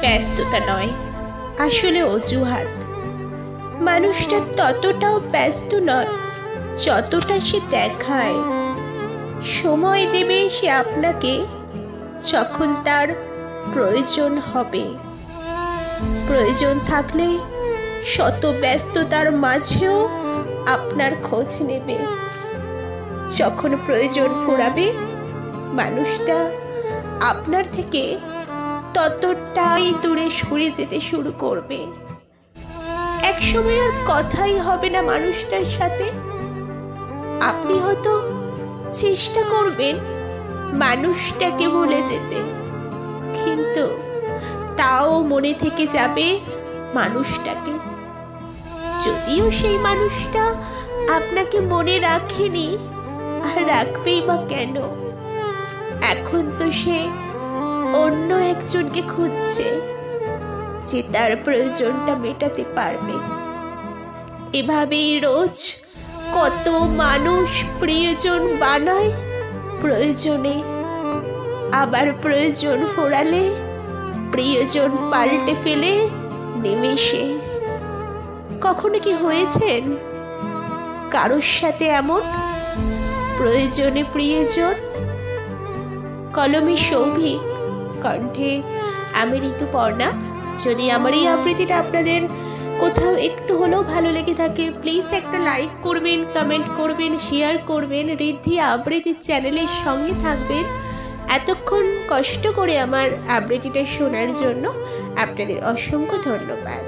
ব্যস্ততা নয়, আসলে অজুহাত। মানুষটা ততটাও ব্যস্ত নয় যতটা সে দেখায়। সময় দেবে সে আপনাকে যখন তার প্রয়োজন হবে। প্রয়োজন থাকলে শত ব্যস্ততার মাঝেও আপনার খোঁজ নেবে। যখন প্রয়োজন ফুরাবে মানুষটা আপনার থেকে ততটাই দূরে সরে যেতে শুরু করবে। এক সময় আর কথাই হবে না মানুষটার সাথে। আপনি হয়তো চেষ্টা করবেন মানুষটাকে ভুলে যেতে, কিন্তু তাও মনে থেকে যাবে মানুষটাকে। যদিও সেই মানুষটা আপনাকে মনে রাখেনি, আর রাখবেই বা কেন? এখন তো সে অন্য একজনকে খুঁজছে যে তার প্রয়োজনটা মেটাতে পারবে। এভাবেই রোজ কত মানুষ প্রিয়জন বানায় প্রয়োজনে, আবার প্রয়োজন ফুরালে প্রিয়জন পাল্টে ফেলে নিমেষে। কখনো কি হয়েছেন কারোর সাথে এমন? প্রয়োজনে প্রিয়জন। কলমে সৌভিক, কণ্ঠে আমি ঋতুপর্ণা। যদি আমার এই আবৃত্তিটা আপনাদের কোথাও একটু হলেও ভালো লেগে থাকে, প্লিজ একটা লাইক করবেন, কমেন্ট করবেন, শেয়ার করবেন। ঋদ্ধি আবৃত্তির চ্যানেলের সঙ্গে থাকবেন। এতক্ষণ কষ্ট করে আমার আবৃত্তিটা শোনার জন্য আপনাদের অসংখ্য ধন্যবাদ।